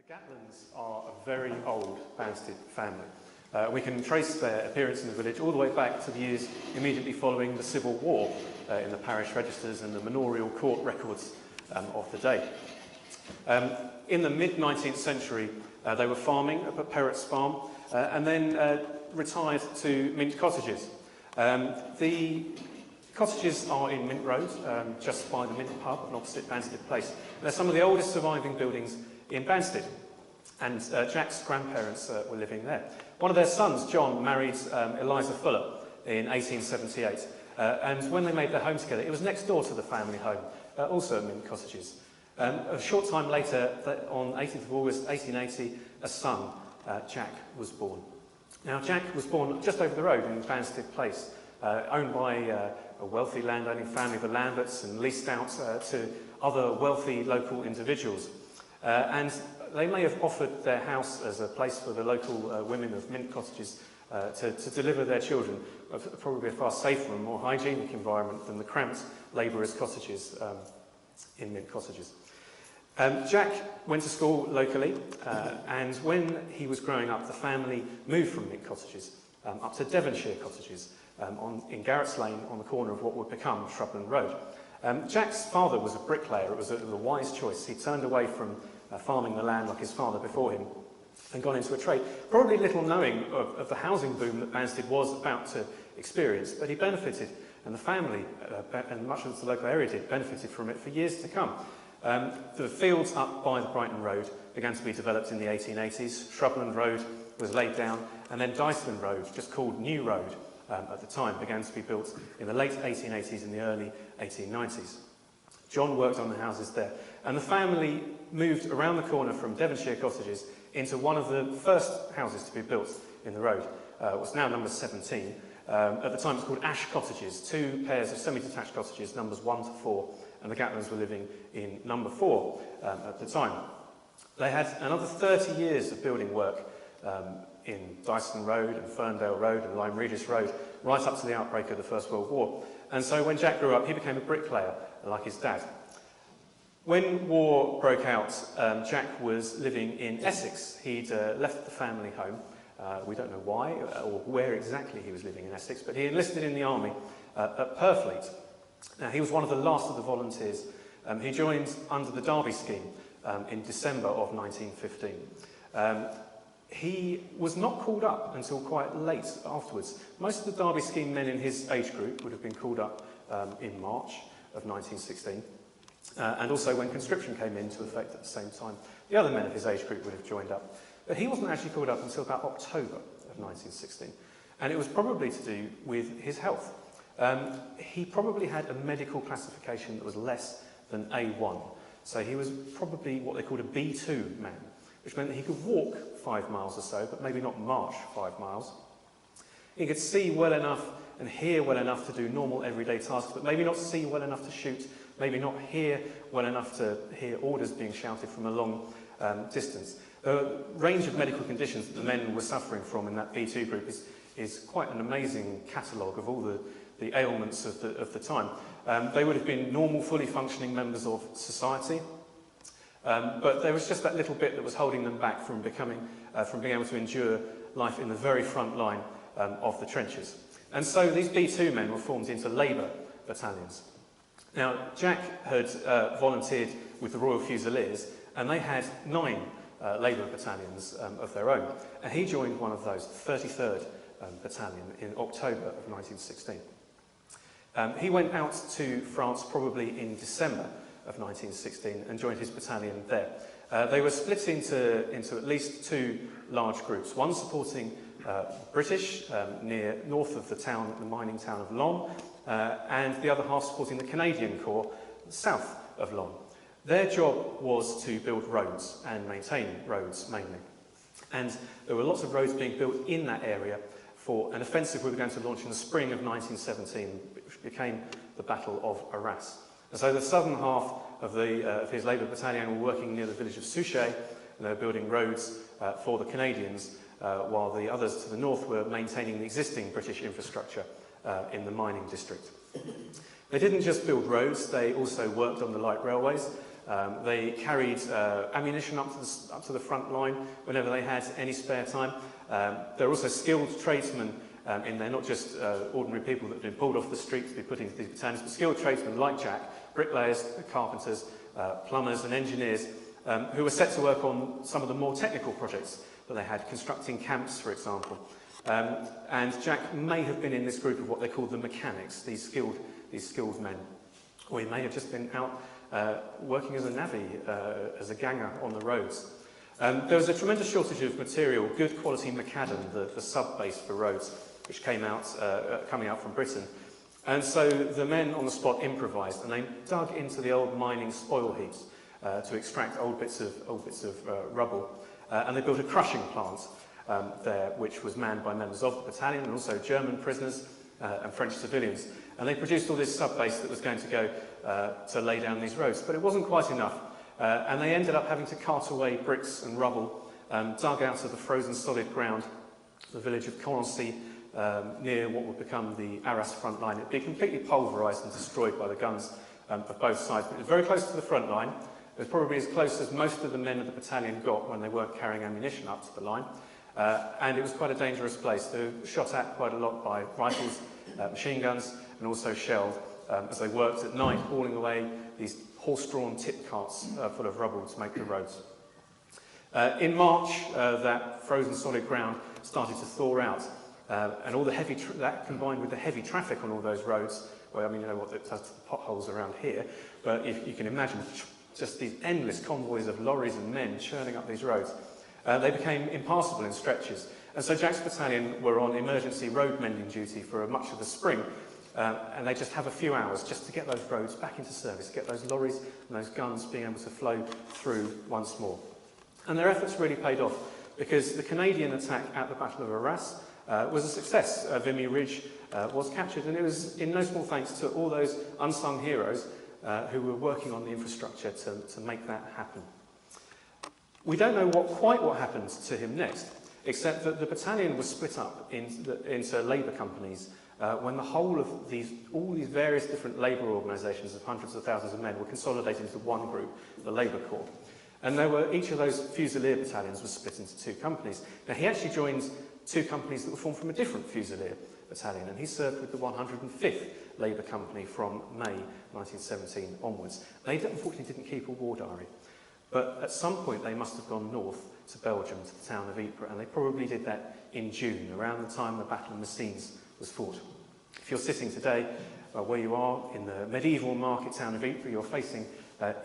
The Gatlands are a very old Banstead family. We can trace their appearance in the village all the way back to the years immediately following the Civil War in the parish registers and the manorial court records of the day. In the mid-19th century, they were farming up at Perrott's Farm and then retired to Mint Cottages. The cottages are in Mint Road, just by the Mint pub and opposite Banstead Place. They're some of the oldest surviving buildings in Banstead, and Jack's grandparents were living there. One of their sons, John, married Eliza Fuller in 1878, and when they made their home together, it was next door to the family home, also at Mint Cottages. A short time later, on 18th of August 1880, a son, Jack, was born. Now, Jack was born just over the road in Banstead Place, owned by a wealthy landowning family, the Lamberts, and leased out to other wealthy local individuals. And they may have offered their house as a place for the local women of Mint Cottages to deliver their children, probably a far safer and more hygienic environment than the cramped labourers' cottages in Mint Cottages. Jack went to school locally, and when he was growing up, the family moved from Mint Cottages up to Devonshire Cottages in Garratts Lane on the corner of what would become Shrubland Road. Jack's father was a bricklayer. It was a wise choice. He turned away from farming the land like his father before him and gone into a trade, probably little knowing of the housing boom that Banstead was about to experience, but he benefited, and the family, and much of the local area did, benefited from it for years to come. The fields up by the Brighton Road began to be developed in the 1880s. Shrubland Road was laid down, and then Diceland Road, just called New Road at the time, began to be built in the late 1880s and the early 1890s. John worked on the houses there, and the family moved around the corner from Devonshire Cottages into one of the first houses to be built in the road. It was now number 17. At the time it was called Ash Cottages, two pairs of semi-detached cottages, numbers 1 to 4, and the Gatlands were living in number 4 at the time. They had another 30 years of building work in Diceland Road and Ferndale Road and Lyme Regis Road, right up to the outbreak of the First World War. And so when Jack grew up, he became a bricklayer, like his dad. When war broke out, Jack was living in Essex. He'd left the family home. We don't know why or where exactly he was living in Essex, but he enlisted in the army at Purfleet. Now, he was one of the last of the volunteers. He joined under the Derby scheme in December of 1915. He was not called up until quite late afterwards. Most of the Derby scheme men in his age group would have been called up in March of 1916. And also when conscription came into effect at the same time, the other men of his age group would have joined up. But he wasn't actually called up until about October of 1916. And it was probably to do with his health. He probably had a medical classification that was less than A1. So he was probably what they called a B2 man, which meant that he could walk 5 miles or so, but maybe not march 5 miles. He could see well enough and hear well enough to do normal everyday tasks, but maybe not see well enough to shoot, maybe not hear well enough to hear orders being shouted from a long distance. The range of medical conditions that the men were suffering from in that B2 group is quite an amazing catalogue of all the ailments of the time. They would have been normal, fully functioning members of society, but there was just that little bit that was holding them back from being able to endure life in the very front line of the trenches. And so these B2 men were formed into labour battalions. Now, Jack had volunteered with the Royal Fusiliers, and they had 9 labour battalions of their own. And he joined one of those, 33rd Battalion, in October of 1916. He went out to France probably in December of 1916 and joined his battalion there. They were split into at least 2 large groups, one supporting British north of the mining town of Long, and the other half supporting the Canadian Corps south of Long. Their job was to build roads and maintain roads mainly. And there were lots of roads being built in that area for an offensive we were going to launch in the spring of 1917, which became the Battle of Arras. And so the southern half of his Labour Battalion were working near the village of Souchez, and they were building roads for the Canadians, while the others to the north were maintaining the existing British infrastructure in the mining district. They didn't just build roads, they also worked on the light railways. They carried ammunition up to the front line whenever they had any spare time. There were also skilled tradesmen in there, not just ordinary people that had been pulled off the street to be put into these battalions, but skilled tradesmen like Jack, bricklayers, carpenters, plumbers and engineers, who were set to work on some of the more technical projects that they had, constructing camps, for example. And Jack may have been in this group of what they called the mechanics, these skilled men. Or he may have just been out working as a navvy, as a ganger on the roads. There was a tremendous shortage of material, good quality macadam, the sub-base for roads, which coming out from Britain. And so the men on the spot improvised, and they dug into the old mining spoil heaps to extract old bits of rubble. And they built a crushing plant there, which was manned by members of the battalion and also German prisoners and French civilians. And they produced all this sub-base that was going to go to lay down these roads. But it wasn't quite enough. And they ended up having to cart away bricks and rubble dug out of the frozen solid ground, the village of Corancy, near what would become the Arras front line. It would be completely pulverised and destroyed by the guns of both sides. But it was very close to the front line. It was probably as close as most of the men of the battalion got when they weren't carrying ammunition up to the line. And it was quite a dangerous place. They were shot at quite a lot by rifles, machine guns, and also shelled as they worked at night, hauling away these horse-drawn tip carts full of rubble to make the roads. In March, that frozen solid ground started to thaw out, and all the that combined with the heavy traffic on all those roads, well, I mean, you know what it does to the potholes around here, but if you can imagine just these endless convoys of lorries and men churning up these roads, they became impassable in stretches. And so Jack's battalion were on emergency road mending duty for much of the spring, and they just have a few hours just to get those roads back into service, get those lorries and those guns being able to flow through once more. And their efforts really paid off, because the Canadian attack at the Battle of Arras was a success. Vimy Ridge was captured, and it was in no small thanks to all those unsung heroes who were working on the infrastructure to make that happen. We don't know quite what happened to him next, except that the battalion was split up into labour companies when the whole of all these various different labour organisations of hundreds of thousands of men were consolidated into one group, the Labour Corps. And each of those Fusilier battalions was split into two companies. Now, he actually joined two companies that were formed from a different Fusilier battalion, and he served with the 105th Labour Company from May 1917 onwards. They unfortunately didn't keep a war diary, but at some point they must have gone north to Belgium, to the town of Ypres, and they probably did that in June, around the time the Battle of Messines was fought. If you're sitting today where you are in the medieval market town of Ypres, you're facing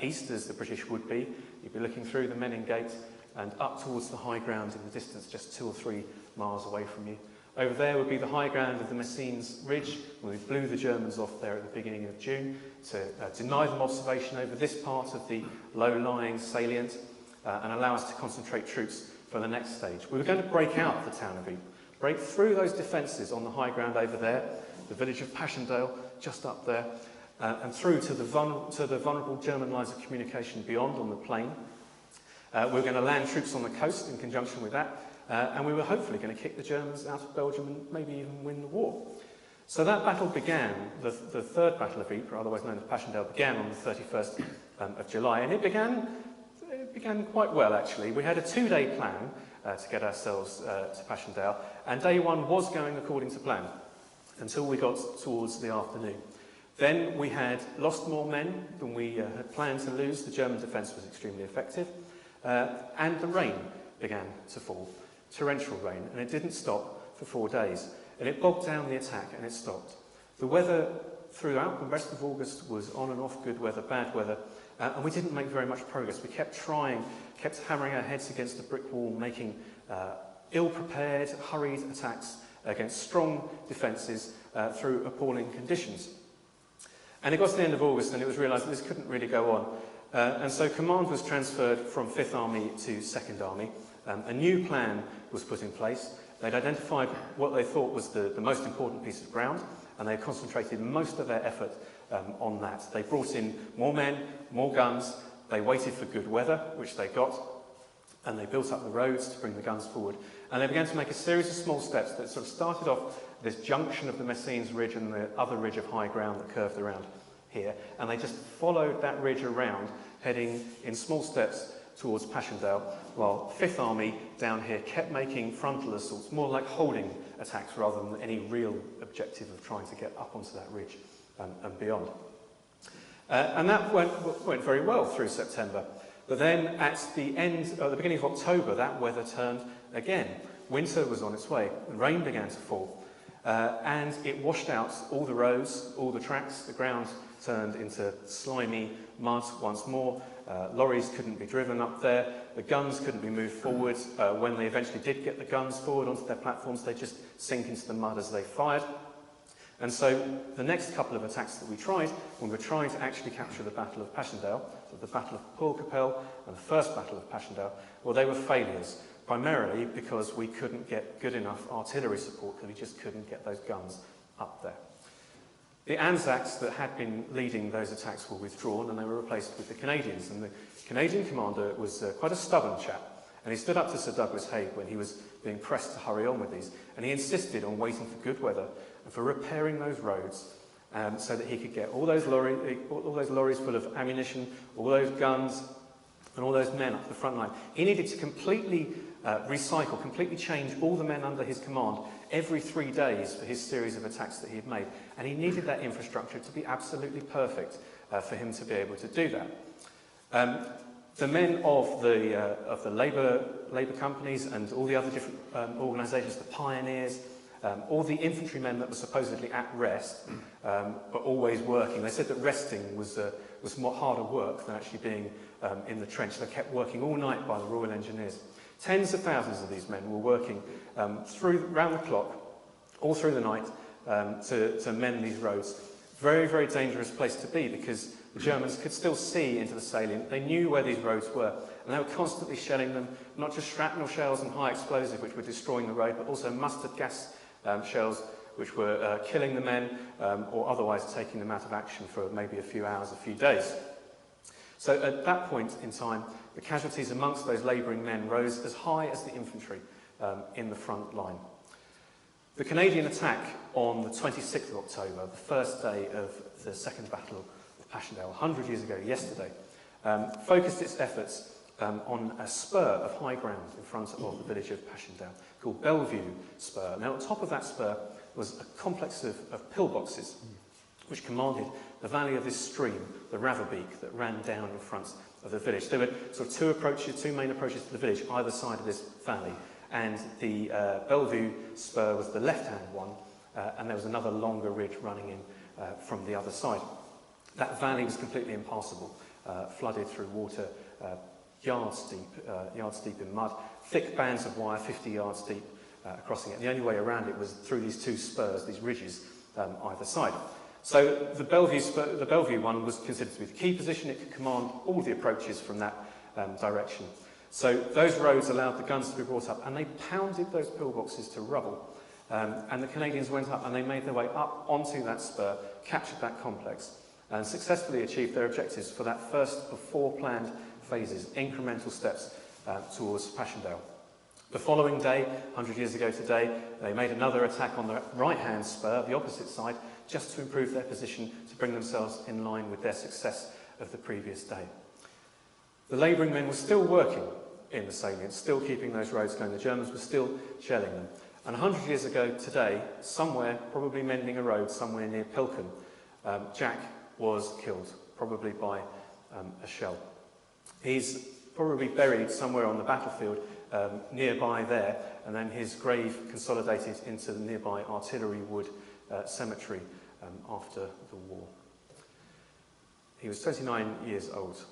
east, as the British would be. You'd be looking through the Menin Gate and up towards the high ground in the distance, just 2 or 3 miles away from you. Over there would be the high ground of the Messines Ridge, where we blew the Germans off there at the beginning of June to deny them observation over this part of the low-lying salient and allow us to concentrate troops for the next stage. We were going to break out the town of Ypres, break through those defences on the high ground over there, the village of Passchendaele just up there, and through to the vulnerable German lines of communication beyond on the plain. We were going to land troops on the coast in conjunction with that, and we were hopefully going to kick the Germans out of Belgium and maybe even win the war. So that battle began, the Third Battle of Ypres, otherwise known as Passchendaele, began on the 31st of July, and it began quite well, actually. We had a 2-day plan to get ourselves to Passchendaele, and day one was going according to plan until we got towards the afternoon. Then we had lost more men than we had planned to lose. The German defence was extremely effective, and the rain began to fall, torrential rain, and it didn't stop for 4 days. And it bogged down the attack, and it stopped. The weather throughout the rest of August was on and off, good weather, bad weather, and we didn't make very much progress. We kept trying, kept hammering our heads against the brick wall, making ill-prepared, hurried attacks against strong defences through appalling conditions. And it got to the end of August, and it was realised that this couldn't really go on. And so command was transferred from 5th Army to 2nd Army. A new plan was put in place. They'd identified what they thought was the most important piece of ground, and they concentrated most of their effort on that. They brought in more men, more guns. They waited for good weather, which they got, and they built up the roads to bring the guns forward. And they began to make a series of small steps that sort of started off this junction of the Messines Ridge and the other ridge of high ground that curved around here. And they just followed that ridge around heading in small steps towards Passchendaele, while 5th Army down here kept making frontal assaults, more like holding attacks rather than any real objective of trying to get up onto that ridge and beyond. And that went very well through September. But then at the beginning of October, that weather turned again. Winter was on its way, and rain began to fall. And it washed out all the roads, all the tracks. The ground turned into slimy mud once more. Lorries couldn't be driven up there. The guns couldn't be moved forward. When they eventually did get the guns forward onto their platforms, they just sink into the mud as they fired. And so the next couple of attacks that we tried, when we were trying to actually capture the Battle of Passchendaele, so the Battle of Poelcapelle and the First Battle of Passchendaele, well, they were failures, primarily because we couldn't get good enough artillery support, because we just couldn't get those guns up there. The Anzacs that had been leading those attacks were withdrawn, and they were replaced with the Canadians. And the Canadian commander was quite a stubborn chap, and he stood up to Sir Douglas Haig when he was being pressed to hurry on with these, and he insisted on waiting for good weather and for repairing those roads so that he could get all those lorries full of ammunition, all those guns, and all those men up the front line. He needed to completely recycle, completely change all the men under his command every 3 days for his series of attacks that he had made. And he needed that infrastructure to be absolutely perfect for him to be able to do that. The men of the labour companies and all the other different organisations, the pioneers, all the infantrymen that were supposedly at rest, but always working. They said that resting was more harder work than actually being in the trench. They kept working all night by the Royal Engineers. Tens of thousands of these men were working round the clock, all through the night, to mend these roads. Very, very dangerous place to be, because the Germans could still see into the salient. They knew where these roads were, and they were constantly shelling them, not just shrapnel shells and high explosive, which were destroying the road, but also mustard gas shells, which were killing the men or otherwise taking them out of action for maybe a few hours, a few days. So at that point in time, the casualties amongst those labouring men rose as high as the infantry in the front line. The Canadian attack on the 26th of October, the first day of the Second Battle of Passchendaele, 100 years ago yesterday, focused its efforts on a spur of high ground in front of the village of Passchendaele called Bellevue Spur. Now, on top of that spur was a complex of pillboxes which commanded the valley of this stream, the Raverbeek, that ran down in front of the village. There were sort of two main approaches to the village, either side of this valley, and the Bellevue Spur was the left-hand one, and there was another longer ridge running in from the other side. That valley was completely impassable, flooded through water, yards deep in mud, thick bands of wire 50 yards deep crossing it. The only way around it was through these two spurs, these ridges either side. So the Bellevue one was considered to be the key position. It could command all the approaches from that direction. So those roads allowed the guns to be brought up, and they pounded those pillboxes to rubble. And the Canadians went up and they made their way up onto that spur, captured that complex, and successfully achieved their objectives for that first of 4 planned phases, incremental steps towards Passchendaele. The following day, 100 years ago today, they made another attack on the right-hand spur, the opposite side, just to improve their position, to bring themselves in line with their success of the previous day. The labouring men were still working in the salient, still keeping those roads going. The Germans were still shelling them. And 100 years ago today, somewhere, probably mending a road somewhere near Pilken, Jack was killed, probably by a shell. He's probably buried somewhere on the battlefield nearby there, and then his grave consolidated into the nearby Artillery Wood cemetery after the war. He was 29 years old.